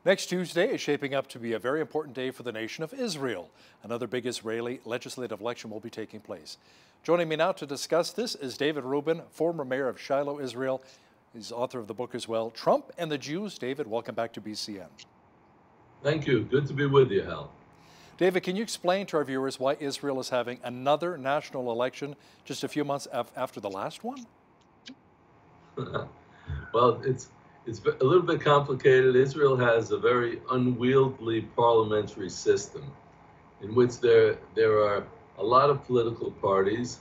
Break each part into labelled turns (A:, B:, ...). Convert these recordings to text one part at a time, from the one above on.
A: Next Tuesday is shaping up to be a very important day for the nation of Israel. Another big Israeli legislative election will be taking place. Joining me now to discuss this is David Rubin, former mayor of Shiloh, Israel. He's author of the book as well, Trump and the Jews. David, welcome back to BCN.
B: Thank you. Good to be with you, Hal.
A: David, can you explain to our viewers why Israel is having another national election just a few months after the last one?
B: Well, it's a little bit complicated. Israel has a very unwieldy parliamentary system in which there are a lot of political parties.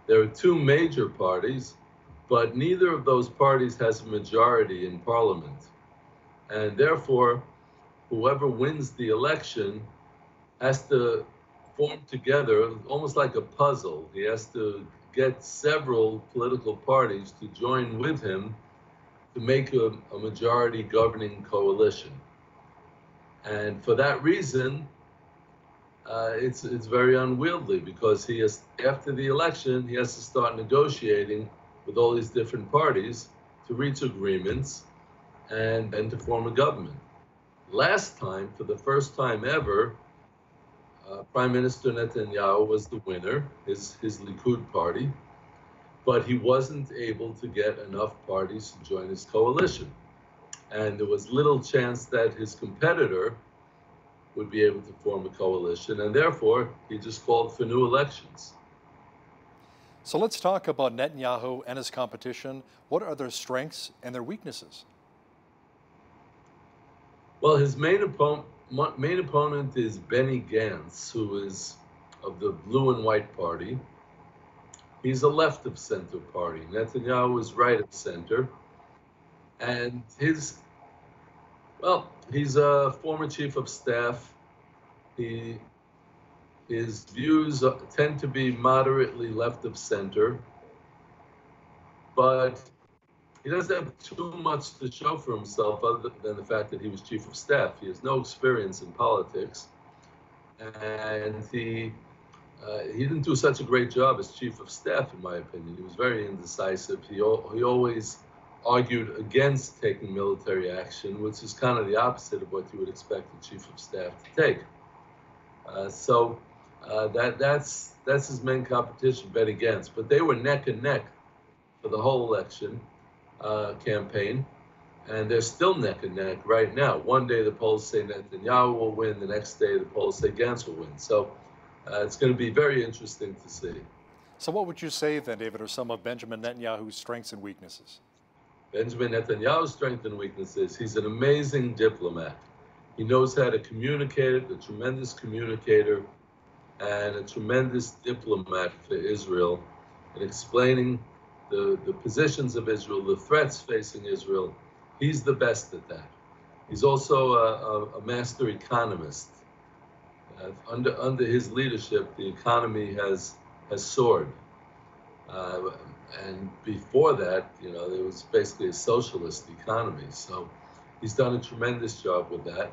B: There are two major parties, but neither of those parties has a majority in parliament. And therefore, whoever wins the election has to form together, almost like a puzzle. He has to get several political parties to join with him to make a majority governing coalition. And for that reason, it's very unwieldy, because he has, after the election, he has to start negotiating with all these different parties to reach agreements and to form a government. Last time, for the first time ever, Prime Minister Netanyahu was the winner, his Likud party, but he wasn't able to get enough parties to join his coalition. And there was little chance that his competitor would be able to form a coalition, and therefore he just called for new elections.
A: So let's talk about Netanyahu and his competition. What are their strengths and their weaknesses?
B: Well, his main opponent is Benny Gantz, who is of the Blue and White Party. He's a left-of-center party. Netanyahu is right-of-center. And he's a former chief of staff. His views tend to be moderately left-of-center, but he doesn't have too much to show for himself other than the fact that he was chief of staff. He has no experience in politics, and he didn't do such a great job as chief of staff, in my opinion. He was very indecisive. He always argued against taking military action, which is kind of the opposite of what you would expect a chief of staff to take. That's his main competition, Benny Gantz. But they were neck and neck for the whole election campaign, and they're still neck and neck right now. One day the polls say Netanyahu will win, the next day the polls say Gantz will win. So it's going to be very interesting to see.
A: So what would you say then, David, are some of Benjamin Netanyahu's strengths and weaknesses?
B: Benjamin Netanyahu's strengths and weaknesses: he's an amazing diplomat. He knows how to communicate, a tremendous communicator and a tremendous diplomat for Israel in explaining the positions of Israel, the threats facing Israel. He's the best at that. He's also a master economist. Under his leadership, the economy has soared. And before that, there was basically a socialist economy. So he's done a tremendous job with that.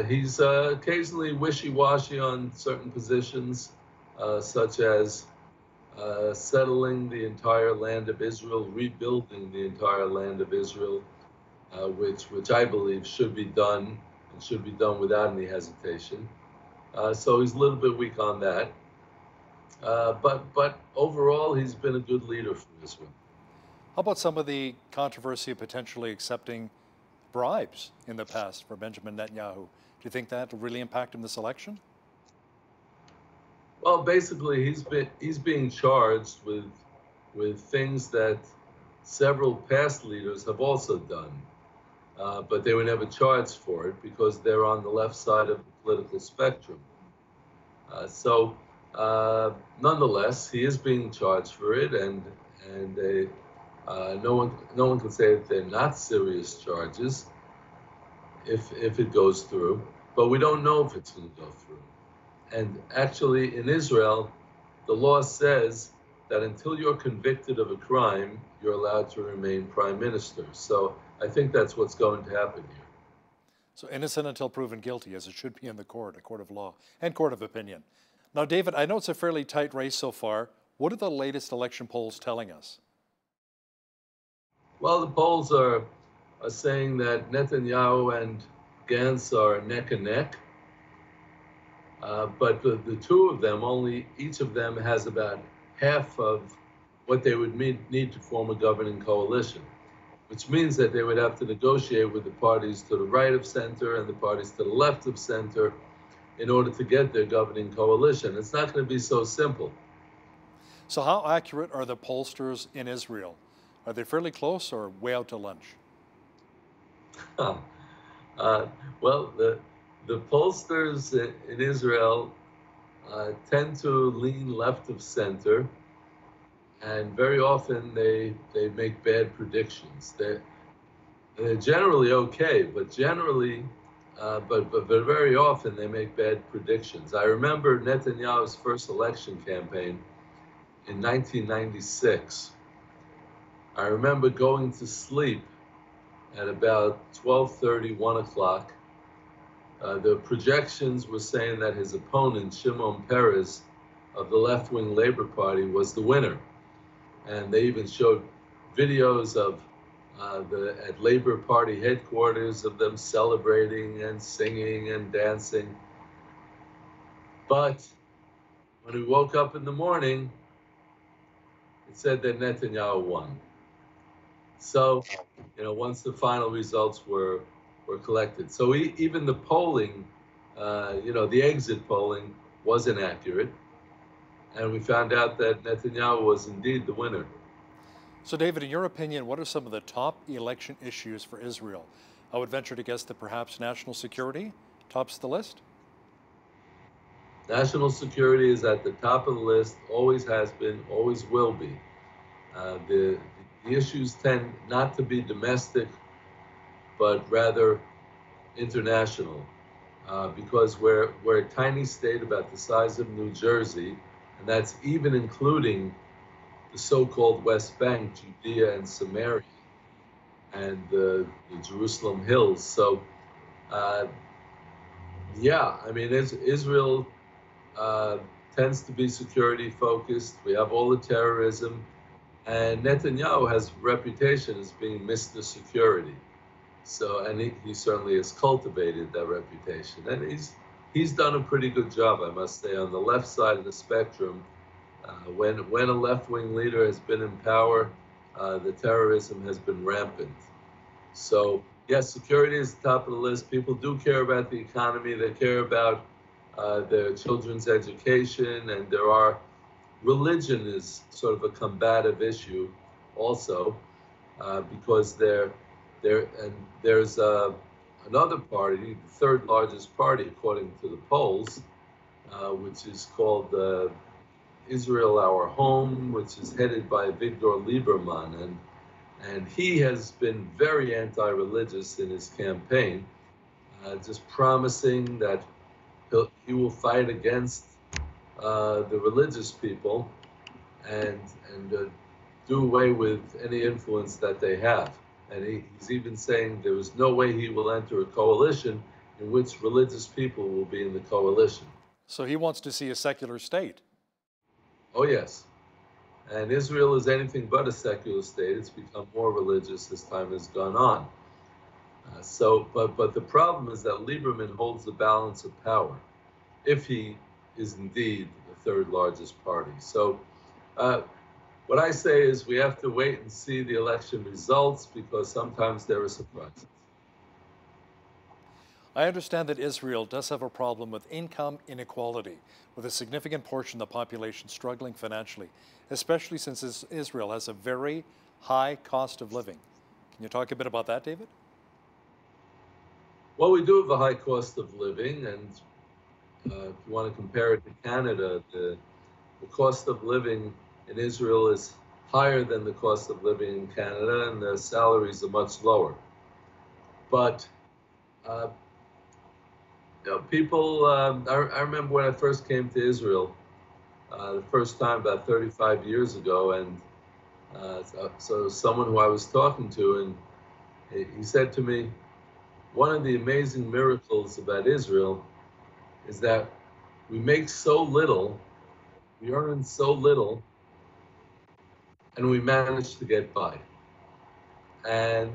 B: He's occasionally wishy-washy on certain positions, such as settling the entire land of Israel, rebuilding the entire land of Israel, which I believe should be done, and should be done without any hesitation. So he's a little bit weak on that. But overall, he's been a good leader for Israel.
A: How about some of the controversy of potentially accepting bribes in the past for Benjamin Netanyahu? Do you think that will really impact him this election?
B: Well, basically, he's being charged with things that several past leaders have also done, but they were never charged for it because they're on the left side of the political spectrum. Nonetheless, he is being charged for it, and no one can say that they're not serious charges if it goes through. But we don't know if it's going to go through. And actually, in Israel, the law says that until you're convicted of a crime, you're allowed to remain prime minister. So I think that's what's going to happen here.
A: So innocent until proven guilty, as it should be in the court, a court of law and court of opinion. Now, David, I know it's a fairly tight race so far. What are the latest election polls telling us?
B: Well, the polls are are saying that Netanyahu and Gantz are neck and neck. But the two of them, only each of them has about half of what they would need to form a governing coalition, which means that they would have to negotiate with the parties to the right of center and the parties to the left of center in order to get their governing coalition. It's not going to be so simple.
A: So how accurate are the pollsters in Israel? Are they fairly close or way out to lunch?
B: Well, the pollsters in Israel tend to lean left of center, and very often they make bad predictions. They're generally okay, but but very often they make bad predictions. I remember Netanyahu's first election campaign in 1996. I remember going to sleep at about 12:30, 1 o'clock. The projections were saying that his opponent, Shimon Peres, of the left-wing Labor Party, was the winner. And they even showed videos of at Labor Party headquarters of them celebrating and singing and dancing. But when we woke up in the morning, it said that Netanyahu won. So, once the final results were collected. So even the polling, the exit polling wasn't accurate. And we found out that Netanyahu was indeed the winner.
A: So David, in your opinion, what are some of the top election issues for Israel? I would venture to guess that perhaps national security tops the list?
B: National security is at the top of the list, always has been, always will be. The issues tend not to be domestic, but rather international, because we're a tiny state about the size of New Jersey, and that's even including the so-called West Bank, Judea and Samaria, and the Jerusalem hills. So, Israel tends to be security focused. We have all the terrorism, and Netanyahu has a reputation as being Mr. Security. So, and he certainly has cultivated that reputation, and he's done a pretty good job, I must say, on the left side of the spectrum. When a left-wing leader has been in power, the terrorism has been rampant. So yes, security is the top of the list. People do care about the economy. They care about their children's education, and religion is sort of a combative issue also, because there's another party, the third largest party according to the polls, which is called Israel Our Home, which is headed by Victor Lieberman, and he has been very anti-religious in his campaign, just promising that he will fight against the religious people and do away with any influence that they have. And he's even saying there is no way he will enter a coalition in which religious people will be in the coalition.
A: So he wants to see a secular state.
B: Oh, yes. And Israel is anything but a secular state. It's become more religious as time has gone on. But the problem is that Lieberman holds the balance of power, if he is indeed the third largest party. So what I say is we have to wait and see the election results, because sometimes there are surprises.
A: I understand that Israel does have a problem with income inequality, with a significant portion of the population struggling financially, especially since Israel has a very high cost of living. Can you talk a bit about that, David?
B: Well, we do have a high cost of living, and if you want to compare it to Canada, the cost of living in Israel is higher than the cost of living in Canada, and the salaries are much lower. But people, I remember when I first came to Israel, the first time about 35 years ago, and so someone who I was talking to, and he said to me, one of the amazing miracles about Israel is that we make so little, we earn so little, and we manage to get by. And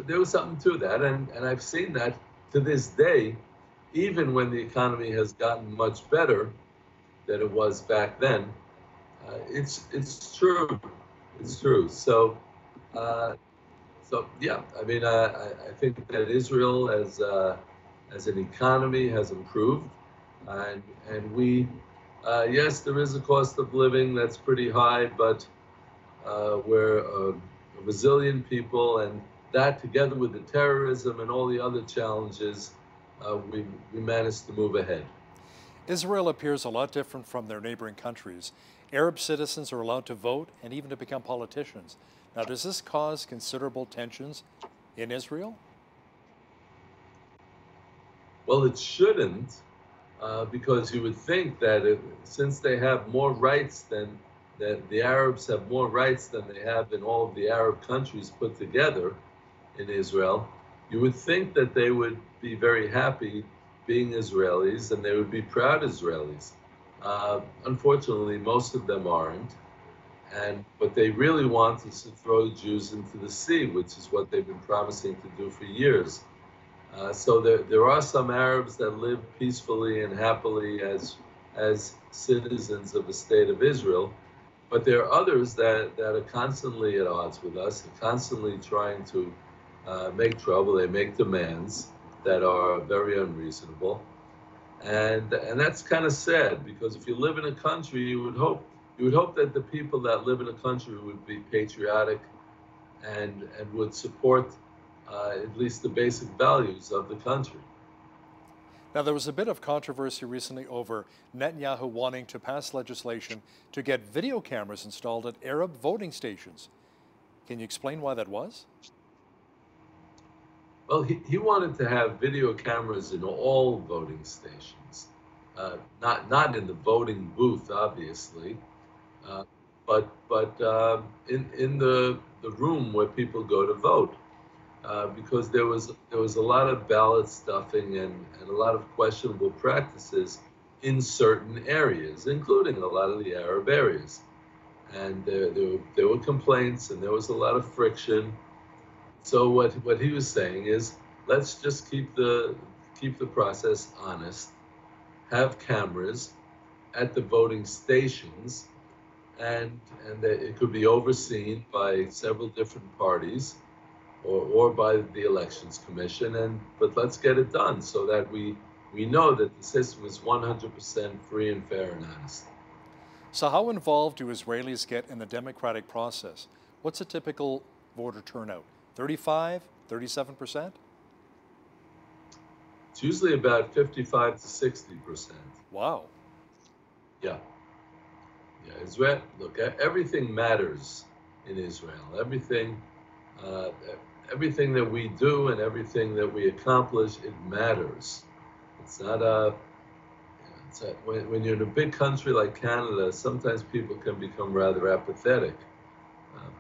B: there was something to that, and I've seen that to this day, even when the economy has gotten much better than it was back then. It's true, it's true. So yeah, I mean, I think that Israel as an economy has improved, and we yes, there is a cost of living that's pretty high, but we're a resilient people, and that together with the terrorism and all the other challenges, we managed to move ahead.
A: Israel appears a lot different from their neighboring countries. Arab citizens are allowed to vote and even to become politicians. Now, does this cause considerable tensions in Israel?
B: Well, it shouldn't, because you would think that since they have more rights than that, the Arabs have more rights than they have in all of the Arab countries put together in Israel, you would think that they would be very happy being Israelis and they would be proud Israelis. Unfortunately, most of them aren't. And what they really want is to throw Jews into the sea, which is what they've been promising to do for years. So there are some Arabs that live peacefully and happily as citizens of the state of Israel, but there are others that are constantly at odds with us, and constantly trying to make trouble. They make demands that are very unreasonable, and that's kind of sad, because if you live in a country, you would hope that the people that live in a country would be patriotic and would support at least the basic values of the country.
A: Now, there was a bit of controversy recently over Netanyahu wanting to pass legislation to get video cameras installed at Arab voting stations. Can you explain why that was?
B: Well, he wanted to have video cameras in all voting stations, not in the voting booth, obviously, uh, but in the room where people go to vote, because there was a lot of ballot stuffing and a lot of questionable practices in certain areas, including a lot of the Arab areas, and there were complaints and there was a lot of friction. So what he was saying is, let's just keep the process honest, have cameras at the voting stations, and that it could be overseen by several different parties or by the elections commission, but let's get it done so that we know that the system is 100% free and fair and honest.
A: So, how involved do Israelis get in the democratic process? What's a typical voter turnout? 35, 37%?
B: It's usually about 55 to 60%.
A: Wow.
B: Yeah. Yeah, Israel. Look, everything matters in Israel. Uh, everything that we do and everything that we accomplish, it matters. It's not a. When you're in a big country like Canada, sometimes people can become rather apathetic.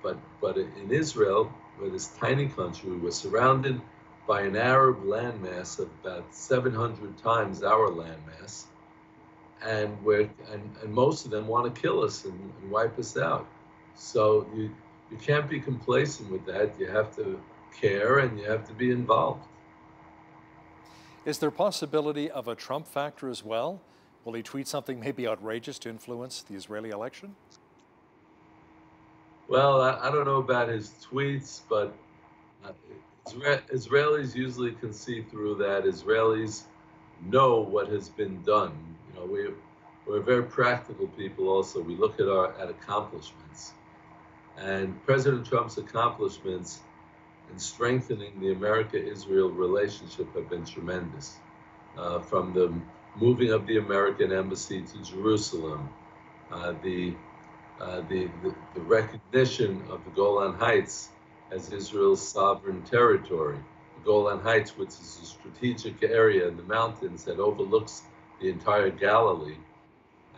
B: But in Israel, where this tiny country, we're surrounded by an Arab landmass of about 700 times our landmass, and most of them want to kill us and wipe us out. So you can't be complacent with that. You have to care and you have to be involved.
A: Is there possibility of a Trump factor as well? Will he tweet something maybe outrageous to influence the Israeli election?
B: Well, I don't know about his tweets, but uh, Israelis usually can see through that. Israelis know what has been done. You know, we're very practical people. Also, we look at accomplishments, and President Trump's accomplishments in strengthening the America-Israel relationship have been tremendous. From the moving of the American embassy to Jerusalem, uh, the, the recognition of the Golan Heights as Israel's sovereign territory. The Golan Heights, which is a strategic area in the mountains that overlooks the entire Galilee.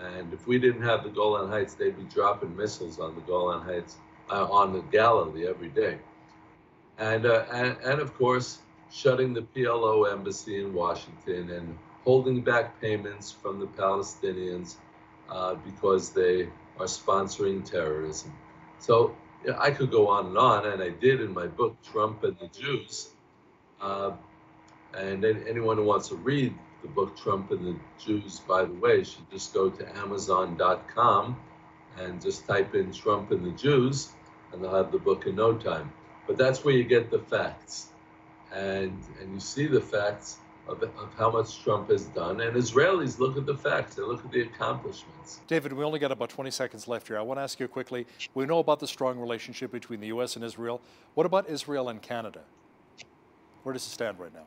B: And if we didn't have the Golan Heights, they'd be dropping missiles on the Golan Heights, on the Galilee every day. And of course, shutting the PLO embassy in Washington and holding back payments from the Palestinians because they are sponsoring terrorism. So Yeah, I could go on, and I did in my book, Trump and the Jews. Uh, and then anyone who wants to read the book, Trump and the Jews, by the way, should just go to Amazon.com and just type in Trump and the Jews, and they'll have the book in no time. But that's where you get the facts. And you see the facts of how much Trump has done. And Israelis look at the facts, they look at the accomplishments.
A: David, we only got about 20 seconds left here. I want to ask you quickly, we know about the strong relationship between the U.S. and Israel. What about Israel and Canada? Where does it stand right now?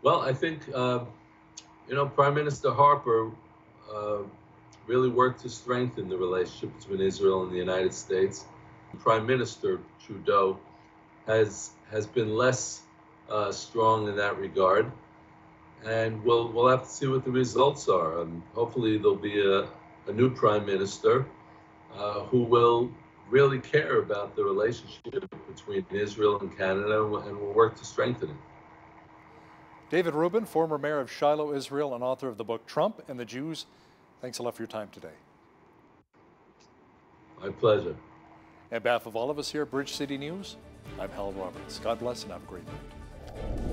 B: Well, I think, Prime Minister Harper really worked to strengthen the relationship between Israel and the United States. Prime Minister Trudeau has been less strong in that regard, and we'll have to see what the results are. Hopefully, there'll be a new Prime Minister who will really care about the relationship between Israel and Canada, and will work to strengthen it.
A: David Rubin, former mayor of Shiloh, Israel, and author of the book Trump and the Jews, thanks a lot for your time today.
B: My pleasure.
A: On behalf of all of us here at Bridge City News, I'm Hal Roberts. God bless and have a great night.